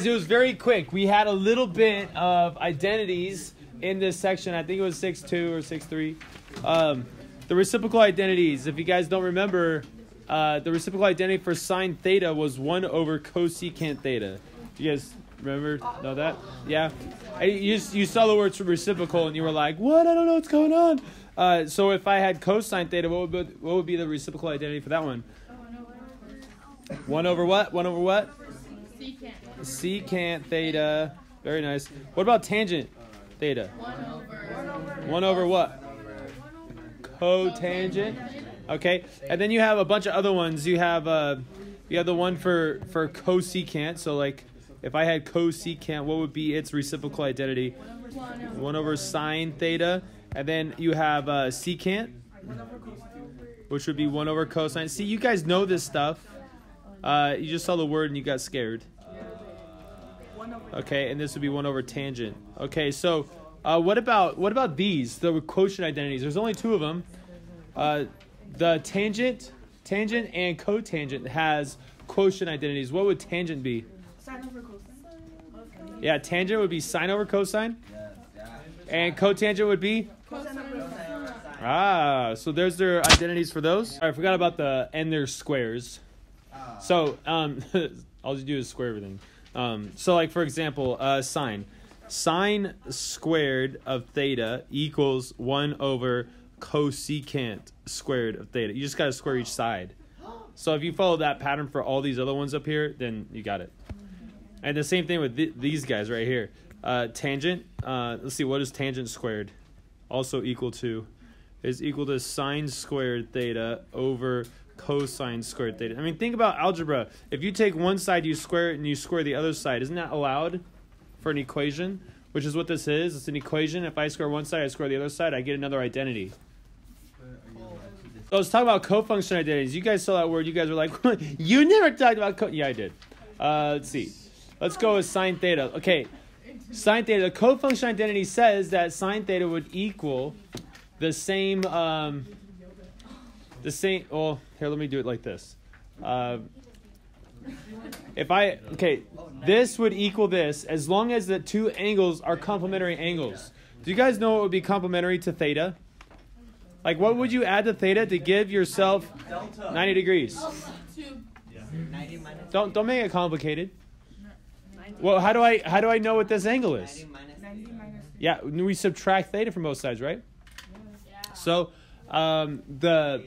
It was very quick. We had a little bit of identities in this section. I think it was 6.2 or 6.3. The reciprocal identities, if you guys don't remember, the reciprocal identity for sine theta was 1 over cosecant theta. Do you guys remember? Know that? Yeah? You saw the words reciprocal and you were like, what? I don't know what's going on. So if I had cosine theta, what would be the reciprocal identity for that one? 1 over what? 1 over what? Secant. Secant theta. Very nice. What about tangent theta? 1 over what? Cotangent. Okay. And then you have a bunch of other ones. You have the one for cosecant. So like if I had cosecant, what would be its reciprocal identity? 1 over sine theta. And then you have secant, which would be 1 over cosine. See, you guys know this stuff. You just saw the word and you got scared. Okay, and this would be 1 over tangent. Okay, so what about these, the quotient identities? There's only 2 of them. The tangent and cotangent has quotient identities. What would tangent be? Sine over cosine. Yeah, tangent would be sine over cosine. And cotangent would be? Cosine over cosine. Ah, so there's their identities for those. I forgot about and their squares. So all you do is square everything. So like for example, sine squared of theta equals 1 over cosecant squared of theta. You just got to square each side. So if you follow that pattern for all these other ones up here, then you got it. And the same thing with these guys right here. Tangent, let's see, what is tangent squared? Also equal to sine squared theta over cosine squared theta. I mean, think about algebra. If you take one side, you square it, and you square the other side. Isn't that allowed for an equation? Which is what this is. It's an equation. If I square one side, I square the other side, I get another identity. So let's talk about cofunction identities. You guys saw that word. You guys were like, you never talked about Yeah, I did. Let's see. Let's go with sine theta. Okay, sine theta. The cofunction identity says that sine theta would equal the same... well, here, let me do it like this. This would equal this as long as the 2 angles are complementary angles. Do you guys know what would be complementary to theta? Like, what would you add to theta to give yourself 90 degrees? Don't make it complicated. Well, how do I know what this angle is? Yeah, we subtract theta from both sides, right? So, the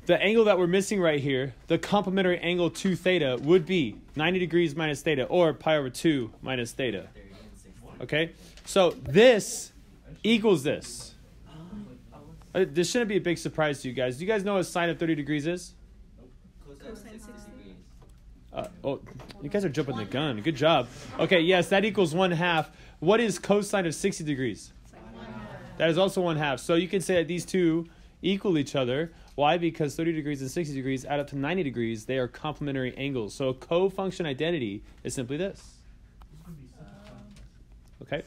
angle that we're missing right here, the complementary angle to theta, would be 90 degrees minus theta, or pi over 2 minus theta. Okay? So this equals this. This shouldn't be a big surprise to you guys. Do you guys know what sine of 30 degrees is? You guys are jumping the gun. Good job. Okay, yes, that equals 1/2. What is cosine of 60 degrees? That is also 1/2. So you can say that these two equal each other. Why? Because 30 degrees and 60 degrees add up to 90 degrees. They are complementary angles. So a cofunction identity is simply this. Okay?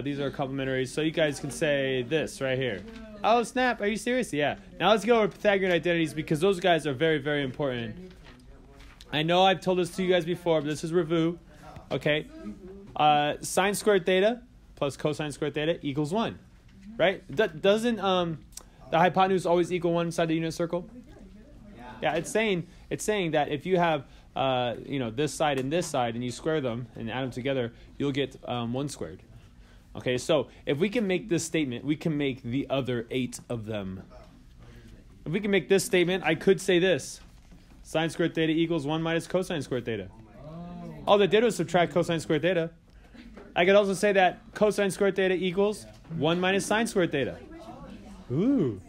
These are complementary. So you guys can say this right here. Oh, snap. Are you serious? Yeah. Now let's go over Pythagorean identities because those guys are very, very important. I know I've told this to you guys before, but this is review. Okay? Sine squared theta plus cosine squared theta equals 1. Right? Doesn't the hypotenuse always equal one side of the unit circle? Yeah, it's saying that if you have this side and you square them and add them together, you'll get 1 squared. Okay, so if we can make this statement, we can make the other 8 of them. If we can make this statement, I could say this. Sine squared theta equals 1 minus cosine squared theta. All they did was subtract cosine squared theta. I could also say that cosine squared theta equals 1 minus sine squared theta. Ooh.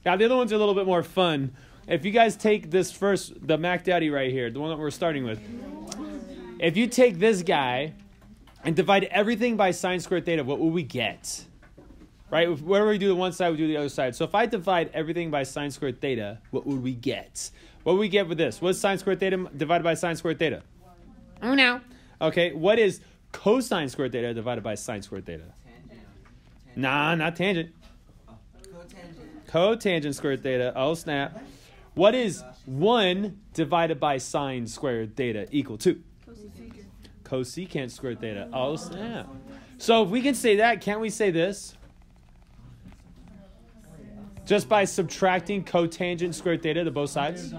Now, the other ones are a little bit more fun. If you guys take this first, the Mac Daddy right here, the one that we're starting with. If you take this guy and divide everything by sine squared theta, what will we get? Right? Whenever we do the one side, we do the other side. So if I divide everything by sine squared theta, what would we get? What would we get with this? What's sine squared theta divided by sine squared theta? Oh, no. Okay, what is cosine squared theta divided by sine squared theta? Nah, not tangent. Cotangent squared theta. Oh, snap. What is 1 divided by sine squared theta equal to? Cosecant squared theta. Oh, snap. So if we can say that, can't we say this? Just by subtracting cotangent squared theta to both sides? You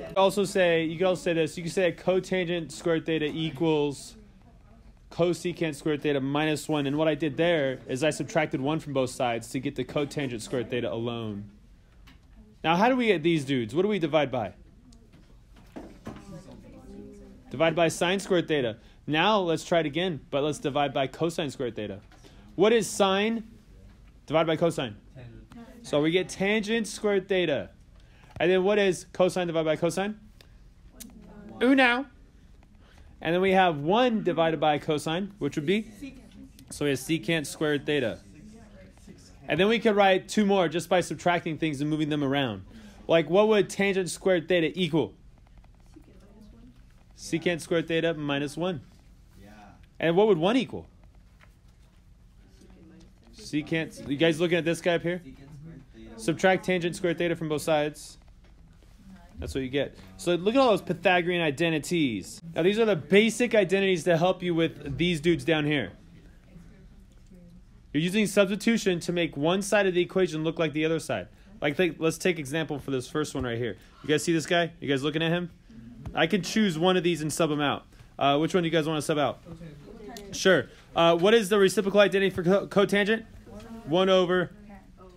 could also say this. You can say that cotangent squared theta equals cosecant squared theta minus 1. And what I did there is I subtracted 1 from both sides to get the cotangent squared theta alone. Now, how do we get these dudes? What do we divide by? Divide by sine squared theta. Now, let's try it again, but let's divide by cosine squared theta. What is sine divided by cosine? So we get tangent squared theta. And then what is cosine divided by cosine? Now. And then we have 1 divided by cosine, which would be? So we have secant squared theta. And then we could write 2 more just by subtracting things and moving them around. Like, what would tangent squared theta equal? Secant squared theta minus 1. And what would 1 equal? Secant. You guys looking at this guy up here? Subtract tangent squared theta from both sides. That's what you get. So look at all those Pythagorean identities. Now these are the basic identities to help you with these dudes down here. You're using substitution to make one side of the equation look like the other side. Like, let's take example for this first one right here. You guys see this guy? You guys looking at him? I can choose one of these and sub them out. Which one do you guys want to sub out? Sure. What is the reciprocal identity for cotangent? 1 over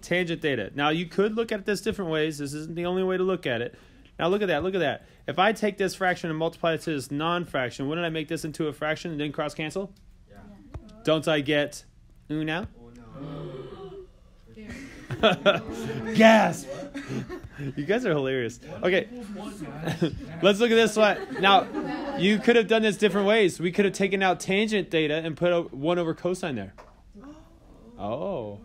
tangent theta. Now, you could look at this different ways. This isn't the only way to look at it. Now, look at that. Look at that. If I take this fraction and multiply it to this non-fraction, wouldn't I make this into a fraction and then cross-cancel? Yeah. Don't I get now? Gasp! You guys are hilarious. Okay, let's look at this one. Now, you could have done this different ways. We could have taken out tangent theta and put 1 over cosine there. Oh.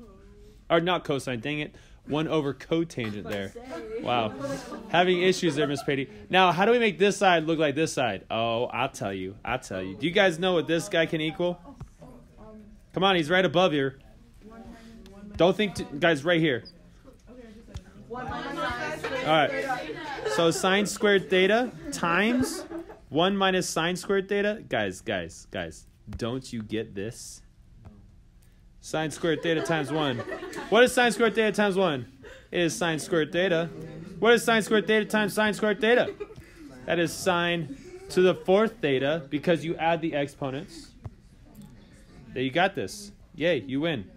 Or not cosine, dang it. 1 over cotangent there. Wow. Having issues there, Miss Patty. Now, how do we make this side look like this side? Oh, I'll tell you. Do you guys know what this guy can equal? Come on, he's right above here. Don't think, guys, right here. All right. So sine squared theta times 1 minus sine squared theta. Guys. Don't you get this? Sine squared theta times 1. What is sine squared theta times 1? It is sine squared theta. What is sine squared theta times sine squared theta? That is sine to the 4th theta because you add the exponents. There, you got this. Yay, you win.